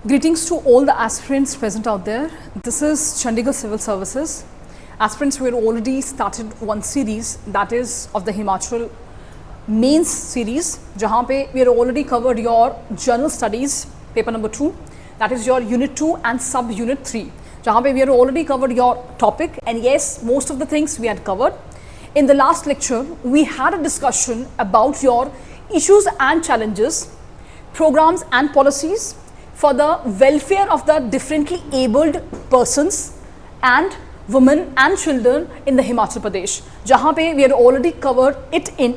Greetings to all the aspirants present out there. This is Chandigarh Civil Services. Aspirants, we have already started one series, that is of the Himachal Mains series, jahan pe we have already covered your General Studies paper number 2, that is your Unit 2 and Sub-Unit 3, jahan pe we have already covered your topic, and yes, most of the things we had covered. In the last lecture, we had a discussion about your issues and challenges, programs and policies for the welfare of the differently abled persons and women and children in the Himachal Pradesh, जहाँ पे we had already covered it in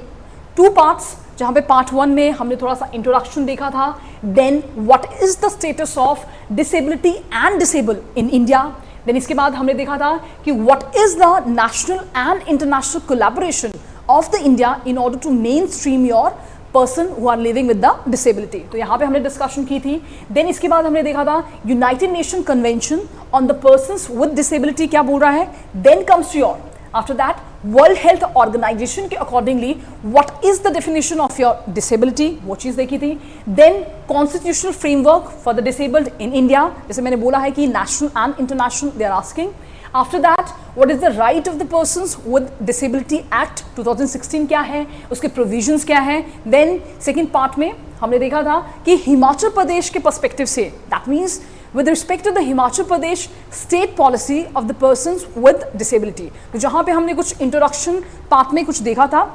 two parts, जहाँ पे part 1 में हमने थोड़ा सा introduction देखा था, then what is the status of disability and disabled in India, then इसके बाद हमने देखा था कि what is the national and international collaboration of the India in order to mainstream your person who are living with the disability. तो यहाँ पे हमने डिस्कशन की थी. देन इसके बाद हमने देखा था United Nation convention on the persons with disability क्या बोल रहा है. Then comes to your after that World Health Organization के accordingly what is the definition of your disability, वो चीज़ देखी थी. Then constitutional framework for the disabled in India, जैसे मैंने बोला है कि national and international they are asking. After that, what is the right of the persons with disability act 2016 क्या है, उसके provisions क्या है. Then second part में हमने देखा था कि हिमाचल प्रदेश के perspective से, that means with respect to the Himachal Pradesh state policy of the persons with disability, तो जहाँ पे हमने कुछ introduction part में कुछ देखा था.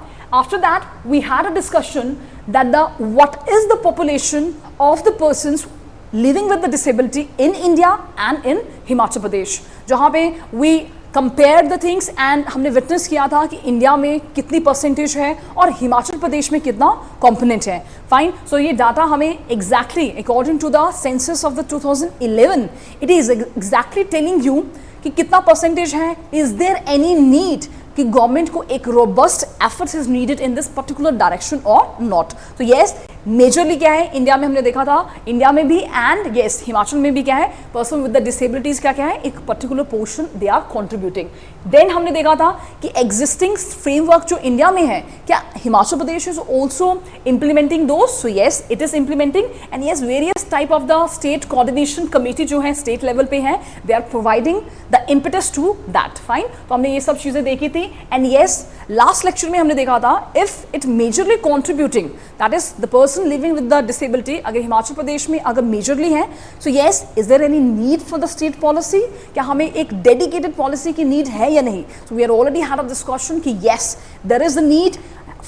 After that, we had a discussion that the what is the population of the persons living with the disability in India and in Himachal Pradesh, जहाँ पे we compared the things and हमने witness किया था कि India में कितनी percentage है और हिमाचल प्रदेश में कितना component है. Fine. So ये डाटा हमें exactly according to the census of the 2011, it is exactly telling you कि कितना परसेंटेज है. Is there any need कि गवर्नमेंट को एक robust efforts is needed in this particular direction और नॉट. तो यस, मेजरली क्या है इंडिया में हमने देखा था, इंडिया में भी एंड यस हिमाचल में भी क्या है, पर्सन विद द डिसेबिलिटीज क्या क्या है, एक particular portion they are contributing. Then हमने देखा था कि एग्जिस्टिंग फ्रेमवर्क जो इंडिया में है, क्या Himachal Pradesh is also implementing those. So yes, it is implementing and yes various type of the state coordination committee जो है स्टेट लेवल पे है, they are providing the impetus to that. Fine. तो हमने ये सब चीजें देखी थी. एंड यस, लास्ट लेक्चर में हमने देखा था if it majorly contributing, that is the person living with the disability, अगर हिमाचल प्रदेश में अगर मेजरली है, so yes, is there any need for the state policy, क्या हमें एक डेडिकेटेड पॉलिसी की नीड है या नहीं. So we are already had a discussion कि yes there is a need.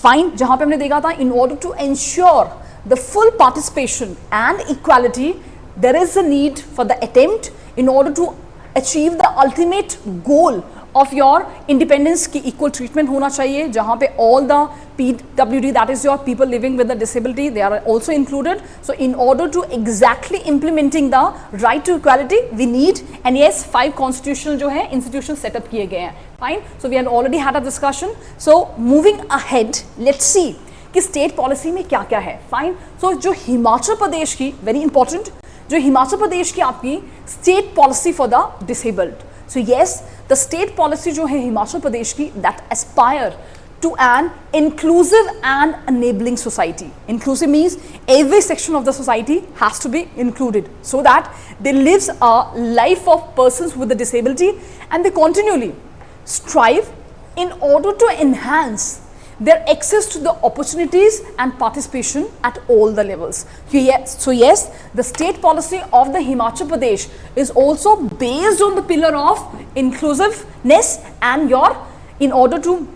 Fine. जहां पे हमने देखा था in order to ensure the full participation and equality, there is a need for the attempt in order to achieve the ultimate goal of your independence की equal treatment होना चाहिए, जहाँ पे all the PWD, that is your people living with a disability, they are also included. So in order to exactly implementing the right to equality, we need, and yes, 5 constitutional जो है institutions set up किए गए हैं. Fine. So we had already had a discussion. So moving ahead, let's see कि state policy में क्या क्या है. Fine. So जो हिमाचल प्रदेश की, very important, जो हिमाचल प्रदेश की आपकी state policy for the disabled. So yes, the state policy जो है हिमाचल प्रदेश की, that aspire to an inclusive and enabling society. Inclusive means every section of the society has to be included so that they live a life of persons with a disability, and they continually strive in order to enhance their access to the opportunities and participation at all the levels. So yes, the state policy of the Himachal Pradesh is also based on the pillar of inclusiveness and your in order to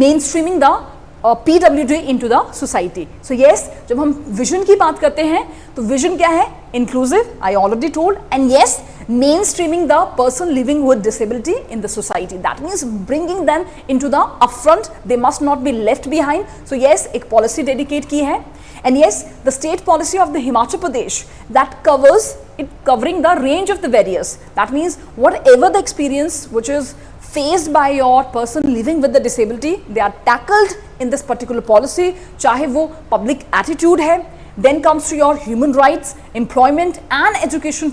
mainstreaming the PWD into the society. So yes, जब हम vision की बात करते हैं तो vision क्या है? Inclusive, I already told, and yes, mainstreaming the person living with disability in the society. That means bringing them into the upfront. They must not be left behind. So yes, एक policy dedicate की है. And yes, the state policy of the Himachal Pradesh that covering the range of the various. That means whatever the experience which is faced by your person living with the disability, they are tackled in this particular policy. चाहे वो public attitude है, then comes to your human rights, employment and education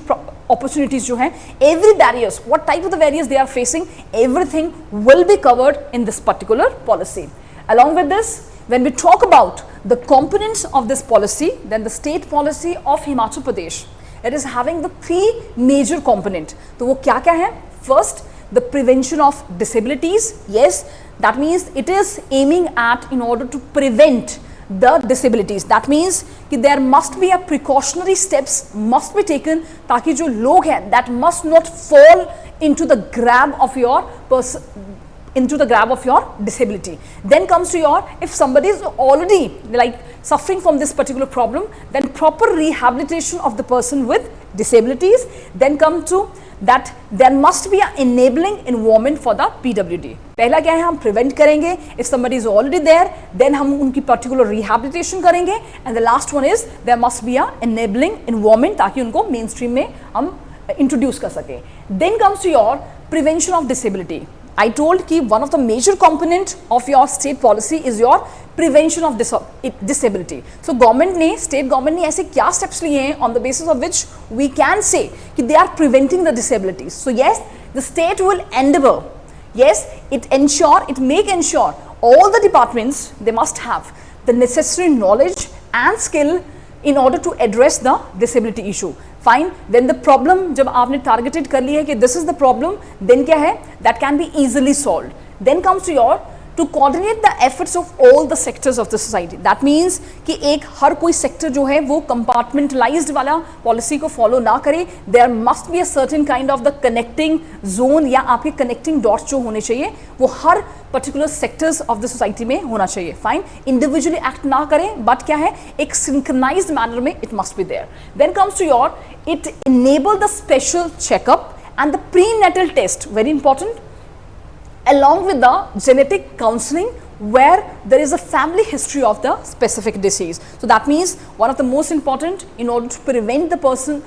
opportunities जो हैं, every barriers, what type of the barriers they are facing, everything will be covered in this particular policy. Along with this, when we talk about the components of this policy, then the state policy of Himachal Pradesh, It is having the 3 major component. तो वो क्या क्या है? First, the prevention of disabilities. Yes, that means it is aiming at in order to prevent the disabilities. That means कि there must be a precautionary steps must be taken ताकि जो लोग हैं that must not fall into the grab of your disability. Then comes to your, if somebody is already like suffering from this particular problem, then proper rehabilitation of the person with disabilities. Then come to that there must be an enabling environment for the PWD. पहला क्या है, हम prevent करेंगे. If somebody is already there, then हम उनकी particular rehabilitation करेंगे. And the last one is there must be a enabling environment ताकि उनको mainstream में हम introduce कर सके. Then comes to your prevention of disability. I told कि one of the major component of your state policy is your prevention of disability. So government ने, state government ने ऐसे क्या steps लिए हैं on the basis of which we can say कि they are preventing the disabilities. So yes, the state will endeavor. Yes, it make ensure all the departments they must have the necessary knowledge and skill in order to address the disability issue. Fine, when the problem जब आपने targeted कर लिया है कि this is the problem, then क्या है, that can be easily solved. Then comes to your to coordinate the efforts of all the sectors of the society. That means कि एक हर कोई sector जो है वो compartmentalized वाला policy को follow ना करे. There must be a certain kind of the connecting zone या आपके connecting dots जो होने चाहिए वो हर particular sectors of the society में होना चाहिए. Fine, individually act ना करें, but क्या है, एक synchronized manner में it must be there. Then comes to your, it enable the special checkup and the prenatal test, very important, along with the genetic counseling where there is a family history of the specific disease. So that means one of the most important in order to prevent the person,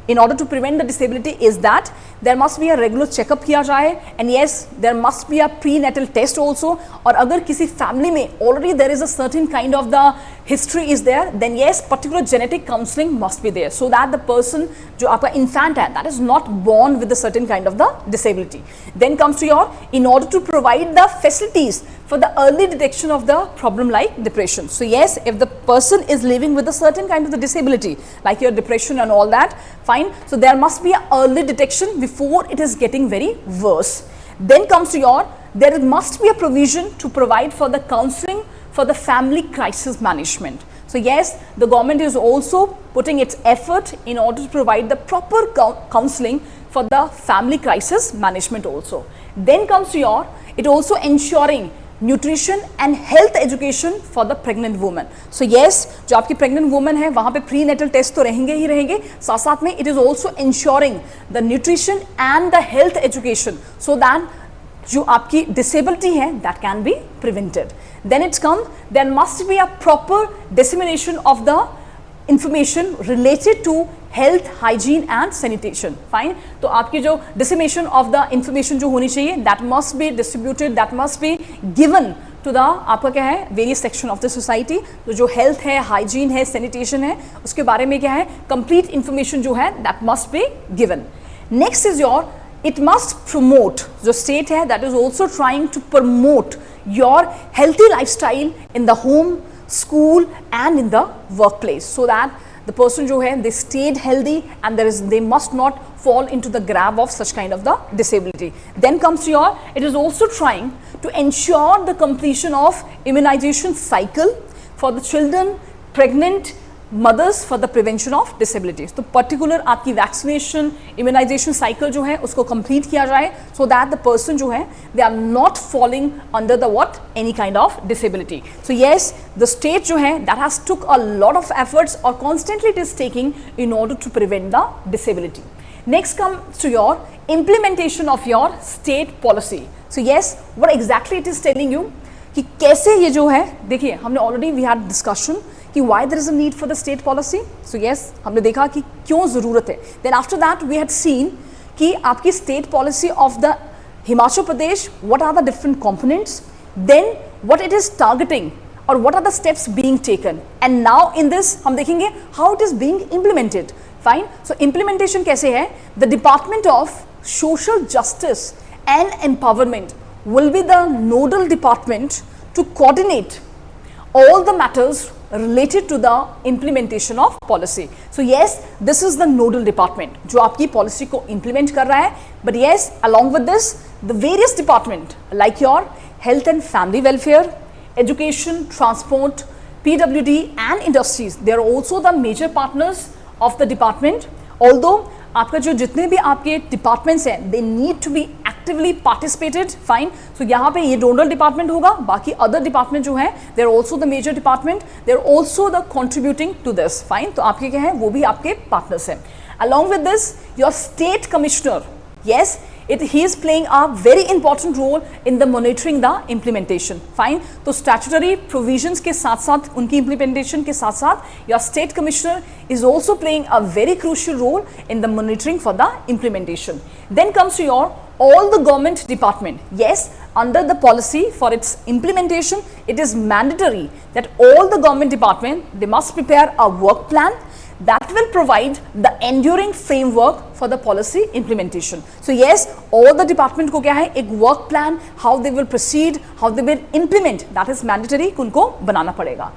in order to prevent the disability is that there must be a regular checkup किया जाए, and yes, there must be a prenatal test also. और अगर किसी family में already there is a certain kind of the history is there, then yes, particular genetic counseling must be there so that the person जो आपका infant है that is not born with a certain kind of the disability. Then comes to your, in order to provide the facilities for the early detection of the problem like depression. So yes, if the person is living with a certain kind of the disability like your depression and all that, fine, so there must be an early detection before it is getting very worse. Then comes to your, there must be a provision to provide for the counseling for the family crisis management. So yes, the government is also putting its effort in order to provide the proper counseling for the family crisis management also. Then comes to your, it also ensuring nutrition and health education for the pregnant woman. So yes, जो आपकी pregnant woman है वहाँ पे prenatal test तो रहेंगे ही रहेंगे, साथ साथ में it is also ensuring the nutrition and the health education so that जो आपकी disability है that can be prevented. Then it's come, there must be a proper dissemination of the information related to health, hygiene and sanitation. Fine. तो आपकी जो dissemination of the information जो होनी चाहिए that must be distributed, that must be given to the आपका क्या है various section of the society. तो जो health है, hygiene है, sanitation है, उसके बारे में क्या है complete information जो है that must be given. Next is your, it must promote, जो state है that is also trying to promote your healthy lifestyle in the home, school and in the workplace so that the person जो है they stayed healthy and they must not fall into the grab of such kind of the disability. Then comes to your, it is also trying to ensure the completion of immunization cycle for the children, pregnant mothers for the prevention of disabilities. तो particular आपकी vaccination, immunization cycle जो है उसको complete किया जाए so that the person जो है they are not falling under the what any kind of disability. So yes, the state जो है that has took a lot of efforts or constantly it is taking in order to prevent the disability. Next comes to your implementation of your state policy. So yes, what exactly it is telling you कि कैसे ये जो है, देखिए हमने already we had discussion कि why there is a need for the state policy. So yes, हमने देखा कि क्यों ज़रूरत है. Then after that we had seen कि आपकी state policy of the Himachal Pradesh, what are the different components, then what it is targeting or what are the steps being taken. And now in this हम देखेंगे how it is being implemented. Fine. So implementation कैसे है? The Department of Social Justice and Empowerment will be the nodal department to coordinate all the matters related to the implementation of policy. So yes, this is the nodal department जो आपकी policy को implement कर रहा है. But yes, along with this, the various department like your health and family welfare, education, transport, PWD and industries, they are also the major partners of the department. Although आपका जो जितने भी आपके departments हैं, they need to be actively participated. Fine. So यहाँ पे ये nodal department होगा, बाकी other department जो हैं, they are also the major department. They are also the contributing to this. Fine. तो आपके क्या हैं, वो भी आपके partners हैं. Along with this, your state commissioner, yes, he is playing a very important role in the monitoring the implementation. Fine. तो statutory provisions के साथ साथ उनकी implementation के साथ साथ your state commissioner is also playing a very crucial role in the monitoring for the implementation. Then comes to your all the government department. Yes, under the policy for its implementation, it is mandatory that all the government department, they must prepare a work plan that will provide the enduring framework for the policy implementation. So yes, all the department को क्या है, एक work plan, how they will proceed, how they will implement, that is mandatory, उनको बनाना पड़ेगा.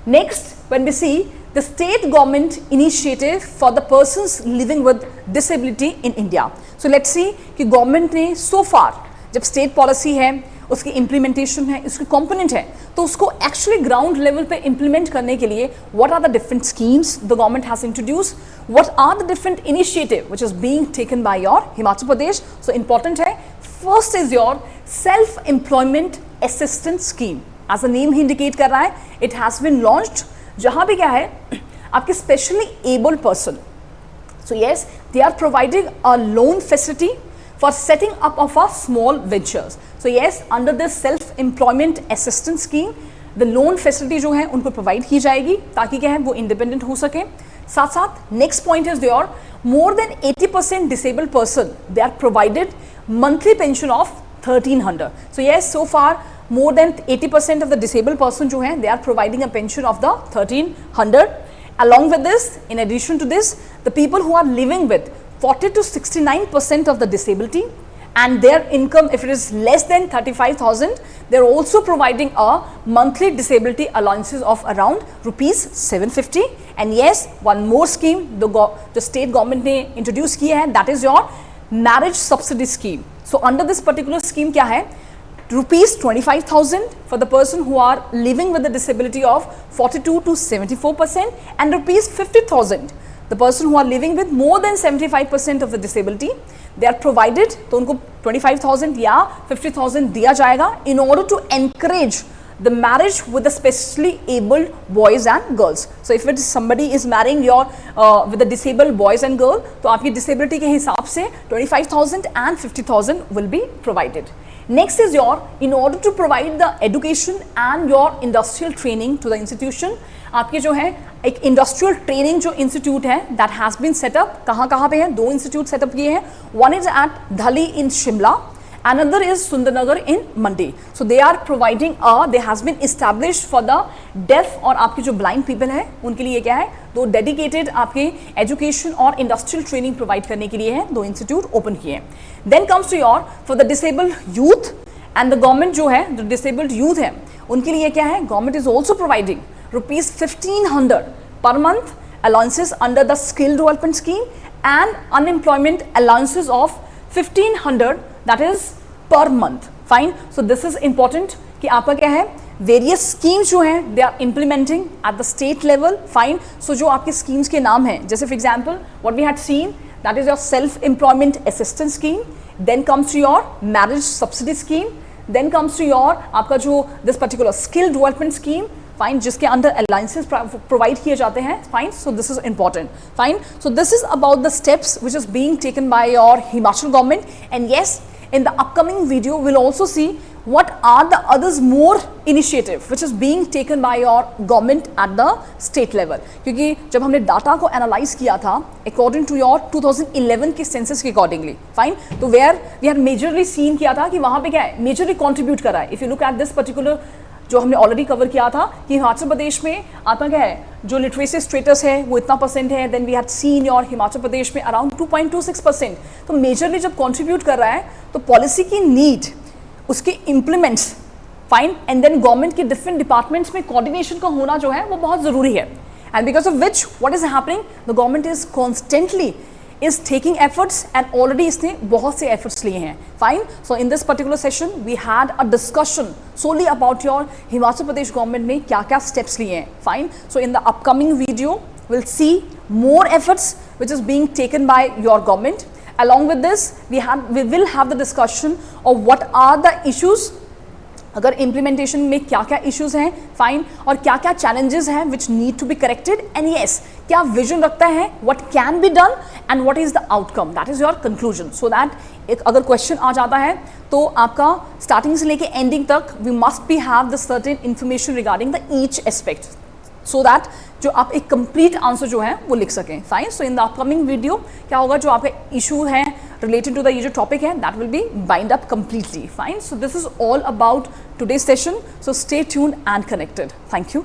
Next, when we see the state government initiative for the persons living with disability in India. So let's see कि government ने so far जब state policy है, उसकी implementation है, उसकी component है, तो उसको actually ground level पे implement करने के लिए what are the different schemes the government has introduced, what are the different initiative which is being taken by your Himachal Pradesh. So important है, first is your self employment assistance scheme. As the name he indicate कर रहा है, it has been launched, जहाँ पे क्या है, आपके specially able person. So yes, they are providing a loan facility for setting up of a small ventures. So yes, under this self-employment assistance scheme, the loan facility जो है उनको provide की जाएगी ताकि क्या है वो independent हो सके. साथ साथ next point is there more than 80% disabled person they are provided monthly pension of 1300. So yes, so far more than 80% of the disabled person जो है they are providing a pension of the 1300. Along with this, in addition to this, the people who are living with 40 to 69% of the disability and their income, if it is less than 35,000, they are also providing a monthly disability allowances of around rupees 750. And yes, one more scheme the state government ने introduce किया है, that is your marriage subsidy scheme. So under this particular scheme क्या है, rupees 25,000 for the person who are living with a disability of 42 to 74% and rupees 50,000 the person who are living with more than 75% of the disability, they are provided, तो उनको 25,000 या 50,000 दिया जाएगा in order to encourage the marriage with the specially abled boys and girls. So if it is somebody is marrying your with the disabled boys and girl, तो आपकी disability के हिसाब से 25,000 and 50,000 will be provided. Next is your, in order to provide the education and your industrial training to the institution, आपके जो है एक industrial training जो इंस्टीट्यूट है दैट हैज बीन सेटअप, कहाँ पे है, दो इंस्टीट्यूट सेटअप किए हैं. वन इज एट धली इन Shimla, another is Sundarnagar in Mandi. So they are providing they has been established for the deaf और आपके जो blind people है उनके लिए क्या है, दो dedicated आपके education और industrial training provide करने के लिए है, दो institute open किए हैं. Then comes to your for the disabled youth and the government जो है, जो disabled youth है उनके लिए क्या है, government is also providing rupees 1500 per month allowances under the skill development scheme and unemployment allowances of 1500 that is per month. Fine. So this is important कि आपका क्या है, various schemes जो हैं they are implementing at the state level. Fine. So जो आपके schemes के नाम हैं, जैसे for example what we had seen, that is your self employment assistance scheme, then comes to your marriage subsidy scheme, then comes to your आपका जो this particular skill development scheme. Fine, जिसके अंदर alliances provide किए जाते हैं. Fine, so this is important. Fine, so this is about the steps which is being taken by your Himachal government. And yes, in the upcoming video we'll also see what are the others more initiative which is being taken by your government at the state level. क्योंकि जब हमने data को analyse किया था according to your 2011 के census के accordingly, fine, तो where we had majorly seen किया था कि वहाँ पे क्या है, मेजरली कॉन्ट्रीब्यूट कर रहा है. If you look at this particular जो हमने ऑलरेडी कवर किया था कि हिमाचल प्रदेश में आपका क्या है, जो लिटरेसी स्टेटस है वो इतना परसेंट है. Then we had seen your Himachal Pradesh में अराउंड 2.26%. तो मेजरली जब कंट्रीब्यूट कर रहा है तो पॉलिसी की नीड, उसके implements fine. And then government के डिफरेंट डिपार्टमेंट्स में कोऑर्डिनेशन का होना जो है वो बहुत ज़रूरी है. And because of which what is happening, the government is constantly is taking efforts and already इसने बहुत से efforts लिए हैं. Fine. So in this particular session we had a discussion solely about your Himachal Pradesh government ने क्या क्या steps लिए हैं. Fine. So in the upcoming video we'll see more efforts which is being taken by your government. Along with this we will have the discussion of what are the issues, अगर implementation में क्या क्या issues हैं, fine, और क्या क्या challenges हैं which need to be corrected, and yes क्या विजन रखता है, what can be done and what is the outcome, that is your conclusion. So that एक अगर क्वेश्चन आ जाता है तो आपका स्टार्टिंग से लेके एंडिंग तक we must be have the certain information regarding the each aspect, so that जो आप एक कंप्लीट आंसर जो है वो लिख सकें. Fine. So in the upcoming video क्या होगा, जो आपका इशू है related to the ये जो topic है that will be bind up completely. Fine. So this is all about today's session. So stay tuned and connected. Thank you.